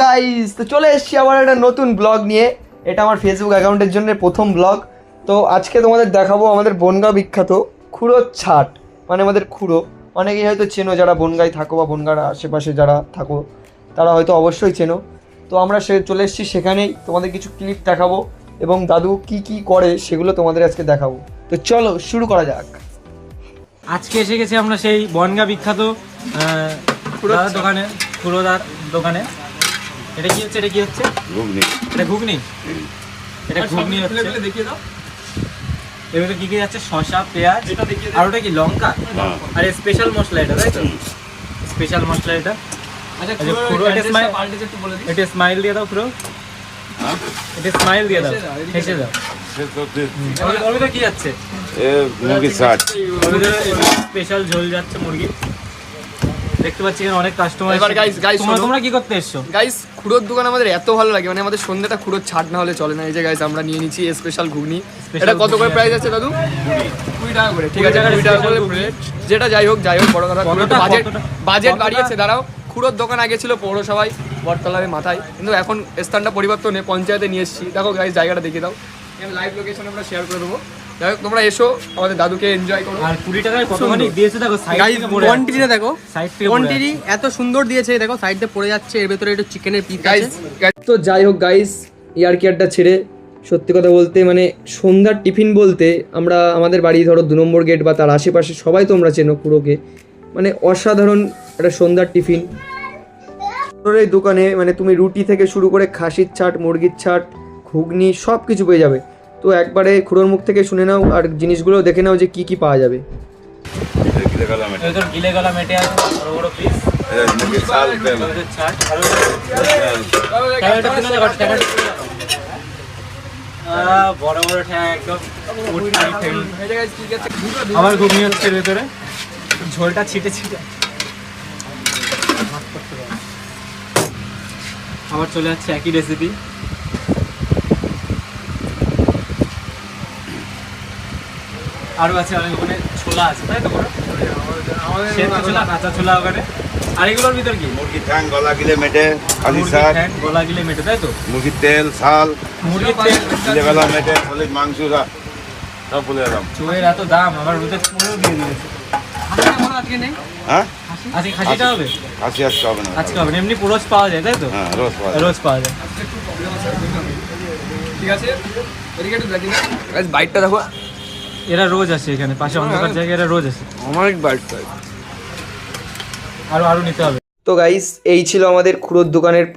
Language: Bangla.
গাইস, তো চলে এসেছি আবার একটা নতুন ব্লগ নিয়ে। এটা আমার ফেসবুক অ্যাকাউন্টের জন্য প্রথম ব্লগ। তো আজকে তোমাদের দেখাবো আমাদের বনগাঁ বিখ্যাত খুঁড়োর ছাট, মানে আমাদের খুঁড়ো। অনেকেই হয়তো চেনো, যারা বনগাঁয় থাকো বা বনগাঁর আশেপাশে যারা থাকো তারা হয়তো অবশ্যই চেনো। তো আমরা চলে এসেছি সেখানেই, তোমাদের কিছু ক্লিপ দেখাবো এবং দাদু কি কি করে সেগুলো তোমাদের আজকে দেখাবো। তো চলো শুরু করা যাক। আজকে এসে গেছি আমরা সেই বনগাঁ বিখ্যাত দাদার দোকানে, খুড়োদার দোকানে। এটা কি হচ্ছে? ঘুগনি। এটা ঘুগনি হচ্ছে। দেখিয়ে দাও এবারে কি কি যাচ্ছে? শসা, পেঁয়াজ, আর ওটা কি লঙ্কা, আর স্পেশাল মশলা এটা, তাই তো? স্পেশাল মশলা এটা। আচ্ছা খুড়ো, এটা স্মাইল দিয়ে দাও খুড়ো, এটা স্মাইল দিয়ে দাও, হেসে দাও। ওটা কি যাচ্ছে? মুরগির ছাট, স্পেশাল ঝোল যাচ্ছে মুরগি। দেখতে পাচ্ছি এখানে অনেক কাস্টমার। এবার গাইস তোমরা কি করতে এসছো? গাইস খুঁড়োর দোকান আমাদের এত ভালো লাগে, মানে আমাদের সন্ধ্যাটা খুঁড়োর ছাট না হলে চলে না। এই যে গাইস আমরা নিয়ে নিচ্ছি স্পেশাল ঘুগনি। এটা কত করে প্রাইস আছে দাদু? 20 টাকা করে। ঠিক আছে, 20 টাকা করে প্লেট। যেটা যাই হোক বড় কথা, বাজেট বাড়িয়েছে। দাঁড়াও, খুঁড়োর দোকান আগে ছিল পৌরসভায় বটতলার মাথায়, কিন্তু এখন স্থানটা পরিবর্তনে পঞ্চায়েতে নিয়ে এসেছি। দেখো গাইস, জায়গাটা দেখিয়ে দাও। লাইভ লোকেশন আমরা শেয়ার করে দেবো। যাই হোক, তোমরা এসো, আমাদের দাদুকে এনজয় করো। আর 20 টাকায় কতখানি দিয়েছে দেখো, সাইড থেকে পড়ে কোয়ান্টিটিটা দেখো, সাইড থেকে কোয়ান্টিটি এত সুন্দর দিয়েছে। দেখো সাইড দিয়ে পড়ে যাচ্ছে, এর ভেতরে একটু চিকেনের পিস আছে। তো যাই হোক গাইস, ইয়ার কেয়ারটা ছেড়ে সত্যি কথা বলতে, মানে সন্ধ্যার টিফিন বলতে আমরা আমাদের বাড়ি ধরো 2 নম্বর গেট বা তার আশেপাশে সবাই তোমরা চেনো খুঁড়োকে, মানে অসাধারণ একটা সন্ধ্যার টিফিন। এই দোকানে মানে তুমি রুটি থেকে শুরু করে খাসির ছাট, মুরগির ছাট, ঘুগনি সব কিছু পেয়ে যাবে। তো একবারে খুঁড়োর মুখ থেকে শুনে নাও আর জিনিসগুলো দেখে নাও যে কি কি পাওয়া যাবে। গিলে গলা মেটে আছে, বড় বড় পিস মুরগির ছাল, ছাট, আর বড় বড় ঠ্যাং একদম। আবার ঘুগনি হচ্ছে এর ভেতরে, ঝোলটা ছিটে ছিটে। আবার চলে যাচ্ছে একই রেসিপি। আরও আছে অনেক, ওখানে ছোলা আছে, তাই তো? সেদ্ধ ছোলা, কাঁচা ছোলা ওখানে। আর এগুলোর ভিতর কি? মুরগির ঠ্যাং গলা গিলে মেটে, খালি শাক, গলা গিলে মেটে, তাই তো? মুরগির তেল, ছাল, মুরগির তেল গিলে গলা মেটে, সলিড মাংস, সব বলে এলাম। চুয়ের এত দাম, আমার রোদে পুরো দিয়ে দিয়েছে। আজকে নেই, হ্যাঁ, আজকে খাসিটা হবে? খাসি আজকে হবে না, আজকে হবে না, এমনি রোজ পাওয়া যায়, তাই তো? হ্যাঁ রোজ পাওয়া যায়। রোজ পাওয়া যায়। ঠিক আছে, এদিকে একটু দেখি না গাইস, বাইটটা দেখো। এরা রোজ আসে এখানে, পাশে অন্ধকার জায়গায় এরা রোজ আসে। আমার বাইটটা আরো নিতে হবে। তো গাইস, এই ছিল আমাদের খুঁড়োর দোকানের